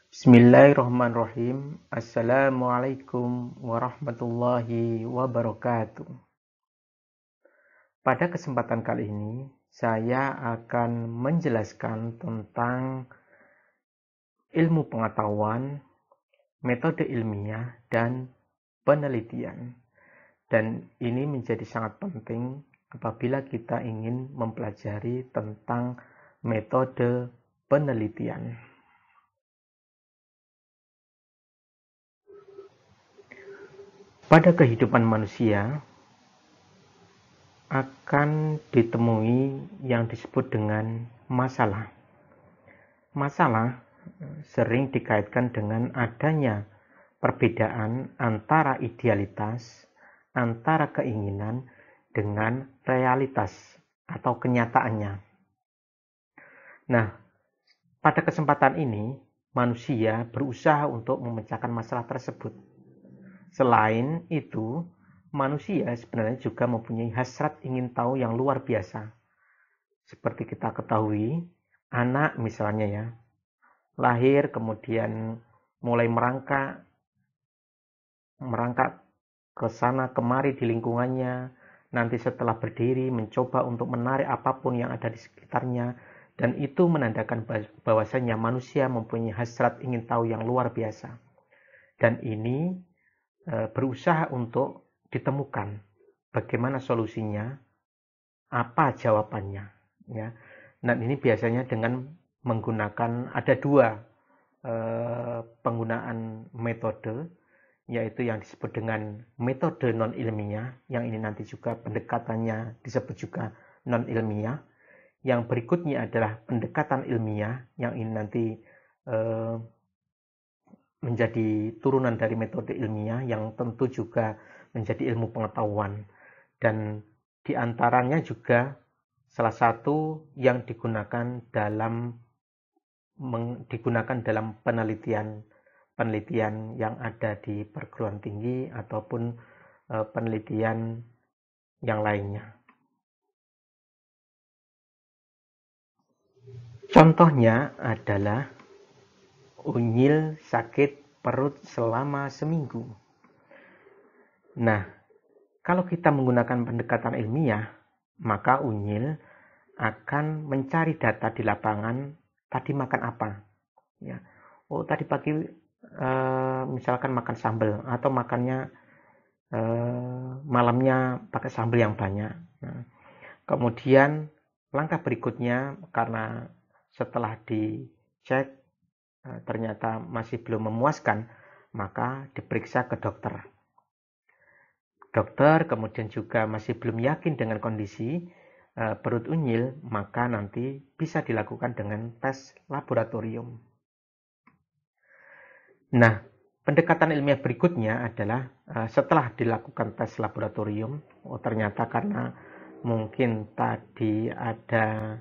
Bismillahirrahmanirrahim. Assalamualaikum warahmatullahi wabarakatuh. Pada kesempatan kali ini, saya akan menjelaskan tentang ilmu pengetahuan, metode ilmiah, dan penelitian. Dan ini menjadi sangat penting apabila kita ingin mempelajari tentang metode penelitian. Pada kehidupan manusia akan ditemui yang disebut dengan masalah. Masalah sering dikaitkan dengan adanya perbedaan antara idealitas, antara keinginan dengan realitas atau kenyataannya. Nah, pada kesempatan ini manusia berusaha untuk memecahkan masalah tersebut. Selain itu, manusia sebenarnya juga mempunyai hasrat ingin tahu yang luar biasa. Seperti kita ketahui, anak misalnya ya, lahir kemudian mulai merangkak ke sana kemari di lingkungannya, nanti setelah berdiri mencoba untuk menarik apapun yang ada di sekitarnya, dan itu menandakan bahwasanya manusia mempunyai hasrat ingin tahu yang luar biasa. Dan ini berusaha untuk ditemukan bagaimana solusinya, apa jawabannya, ya. Dan ini biasanya dengan menggunakan ada dua penggunaan metode, yaitu yang disebut dengan metode non ilmiah, yang ini nanti juga pendekatannya disebut juga non ilmiah. Yang berikutnya adalah pendekatan ilmiah, yang ini nanti menjadi turunan dari metode ilmiah yang tentu juga menjadi ilmu pengetahuan. Dan diantaranya juga salah satu yang digunakan dalam penelitian yang ada di perguruan tinggi ataupun penelitian yang lainnya. Contohnya adalah unyil sakit perut selama seminggu. Nah, kalau kita menggunakan pendekatan ilmiah, maka unyil akan mencari data di lapangan, tadi makan apa. Ya. Oh, tadi pagi misalkan makan sambal, atau makannya malamnya pakai sambal yang banyak. Nah, kemudian langkah berikutnya, karena setelah dicek ternyata masih belum memuaskan, maka diperiksa ke dokter. Dokter kemudian juga masih belum yakin dengan kondisi perut unyil, maka nanti bisa dilakukan dengan tes laboratorium. Nah, pendekatan ilmiah berikutnya adalah setelah dilakukan tes laboratorium, ternyata karena mungkin tadi ada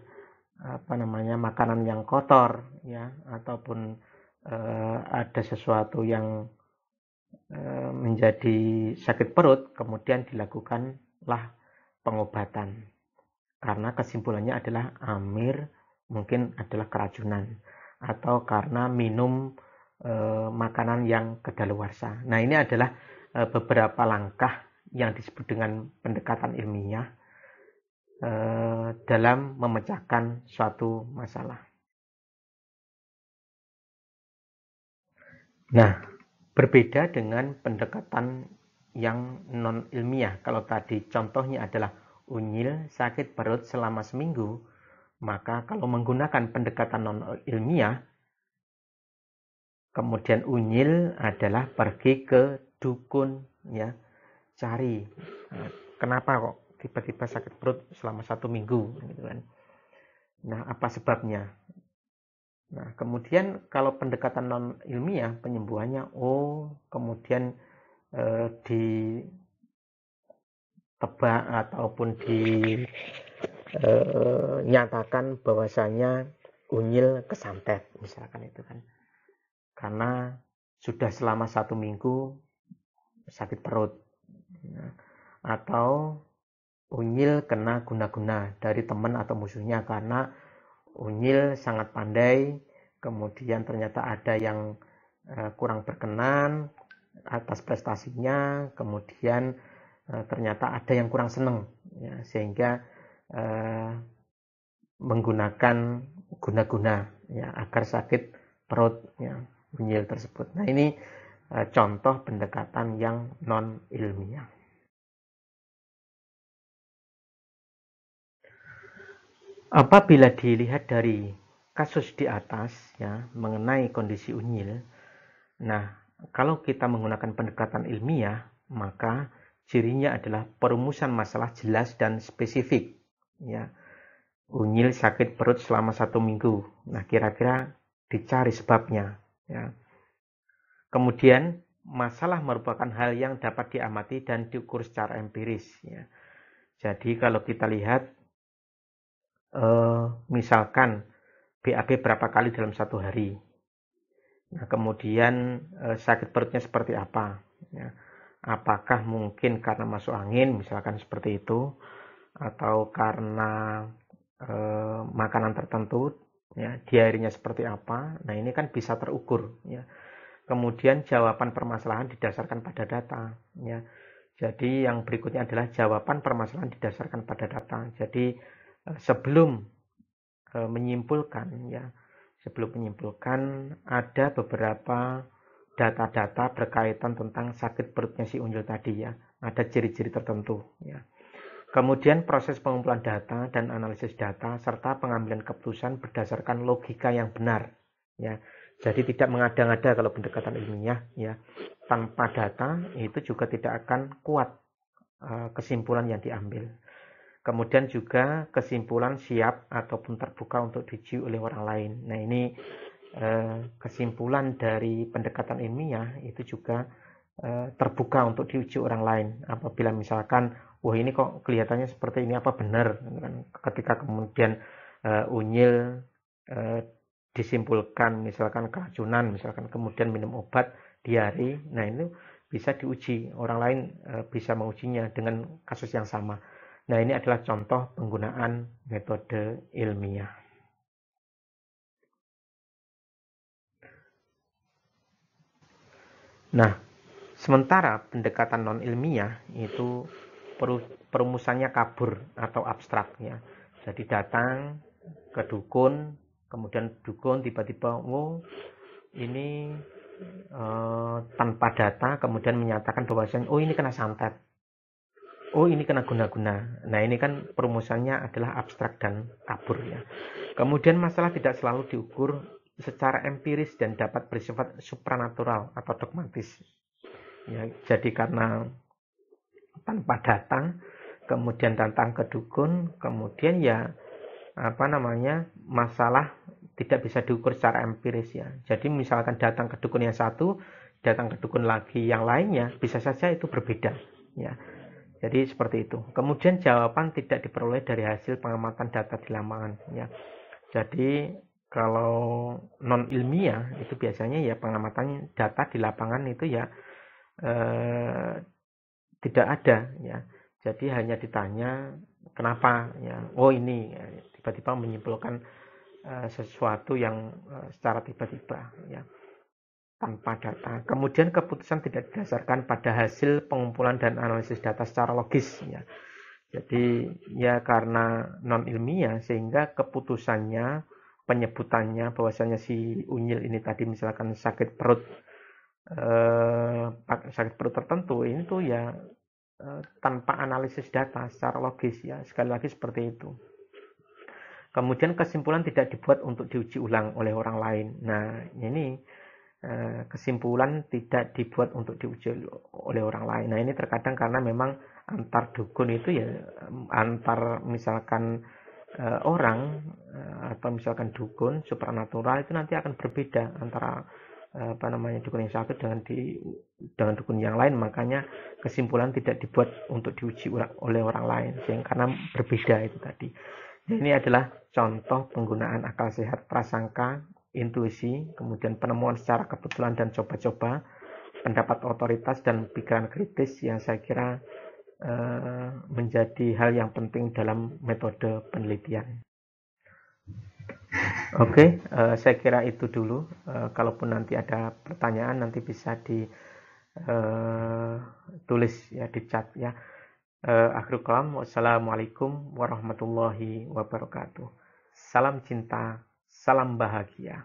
makanan yang kotor, ya, ataupun ada sesuatu yang menjadi sakit perut, kemudian dilakukanlah pengobatan. Karena kesimpulannya adalah amir mungkin adalah keracunan, atau karena minum makanan yang kedaluarsa. Nah, ini adalah beberapa langkah yang disebut dengan pendekatan ilmiah dalam memecahkan suatu masalah. Nah, berbeda dengan pendekatan yang non ilmiah. Kalau tadi contohnya adalah unyil sakit perut selama seminggu, maka kalau menggunakan pendekatan non ilmiah, kemudian unyil adalah pergi ke dukun, ya, cari kenapa kok tiba-tiba sakit perut selama 1 minggu, gitu kan. Nah, apa sebabnya? Nah, kemudian kalau pendekatan non ilmiah, penyembuhannya, kemudian ditebak ataupun dinyatakan bahwasanya unyil kesantet, misalkan itu kan, karena sudah selama 1 minggu sakit perut. Nah, atau unyil kena guna-guna dari teman atau musuhnya, karena unyil sangat pandai kemudian ternyata ada yang kurang berkenan atas prestasinya, kemudian ternyata ada yang kurang senang, ya, sehingga menggunakan guna-guna, ya, agar sakit perut, ya, unyil tersebut. Nah, ini contoh pendekatan yang non ilmiah. Apabila dilihat dari kasus di atas, ya, mengenai kondisi unyil, nah, kalau kita menggunakan pendekatan ilmiah, maka cirinya adalah perumusan masalah jelas dan spesifik, ya. Unyil sakit perut selama 1 minggu. Nah, kira-kira dicari sebabnya, ya. Kemudian masalah merupakan hal yang dapat diamati dan diukur secara empiris, ya. Jadi kalau kita lihat misalkan BAB berapa kali dalam 1 hari. Nah, kemudian sakit perutnya seperti apa, ya. Apakah mungkin karena masuk angin, misalkan seperti itu, atau karena makanan tertentu, ya, diarinya seperti apa. Nah, ini kan bisa terukur, ya. Kemudian jawaban permasalahan didasarkan pada data, ya. Jadi yang berikutnya adalah jawaban permasalahan didasarkan pada data. Jadi sebelum menyimpulkan, ya, sebelum menyimpulkan ada beberapa data-data berkaitan tentang sakit perutnya si unyil tadi, ya. Ada ciri-ciri tertentu, ya. Kemudian proses pengumpulan data dan analisis data serta pengambilan keputusan berdasarkan logika yang benar, ya. Jadi tidak mengada-ngada kalau pendekatan ilmiah, ya. Tanpa data itu juga tidak akan kuat kesimpulan yang diambil. Kemudian juga kesimpulan siap ataupun terbuka untuk diuji oleh orang lain. Nah, ini kesimpulan dari pendekatan ilmiah itu juga terbuka untuk diuji orang lain. Apabila misalkan, wah, ini kok kelihatannya seperti ini, apa benar? Ketika kemudian unyil disimpulkan misalkan keracunan, misalkan kemudian minum obat diare, nah itu bisa diuji, orang lain bisa mengujinya dengan kasus yang sama. Nah, ini adalah contoh penggunaan metode ilmiah. Nah, sementara pendekatan non ilmiah itu perumusannya kabur atau abstrak, ya. Jadi datang ke dukun, kemudian dukun tiba-tiba, oh, ini tanpa data, kemudian menyatakan bahwasanya, oh, ini kena santet, oh, ini kena guna-guna. Nah, ini kan perumusannya adalah abstrak dan kabur, ya. Kemudian masalah tidak selalu diukur secara empiris dan dapat bersifat supranatural atau dogmatis, ya. Jadi karena tanpa data, kemudian datang ke dukun, kemudian ya masalah tidak bisa diukur secara empiris, ya. Jadi misalkan datang ke dukun yang satu, datang ke dukun lagi yang lainnya, bisa saja itu berbeda, ya. Jadi seperti itu. Kemudian jawaban tidak diperoleh dari hasil pengamatan data di lapangan, ya. Jadi kalau non ilmiah itu biasanya ya pengamatan data di lapangan itu ya tidak ada, ya. Jadi hanya ditanya kenapa, ya. Oh, ini, ya. Tiba-tiba menyimpulkan sesuatu yang secara tiba-tiba, ya, tanpa data. Kemudian keputusan tidak didasarkan pada hasil pengumpulan dan analisis data secara logis, ya. Jadi ya karena non ilmiah sehingga keputusannya, penyebutannya bahwasanya si unyil ini tadi misalkan sakit perut tertentu, ini tuh ya tanpa analisis data secara logis, ya. Sekali lagi seperti itu. Kemudian kesimpulan tidak dibuat untuk diuji ulang oleh orang lain. Nah, ini kesimpulan tidak dibuat untuk diuji oleh orang lain. Nah, ini terkadang karena memang antar dukun itu ya, antar misalkan orang atau misalkan dukun supranatural itu nanti akan berbeda antara dukun yang satu dengan dukun yang lain. Makanya kesimpulan tidak dibuat untuk diuji oleh orang lain, sehingga karena berbeda itu tadi. Ini adalah contoh penggunaan akal sehat, prasangka, intuisi, kemudian penemuan secara kebetulan dan coba-coba, pendapat otoritas dan pikiran kritis yang saya kira menjadi hal yang penting dalam metode penelitian. Oke, saya kira itu dulu. Kalaupun nanti ada pertanyaan nanti bisa tulis ya di chat ya. Akhirul kalam, wassalamualaikum warahmatullahi wabarakatuh. Salam cinta, salam bahagia.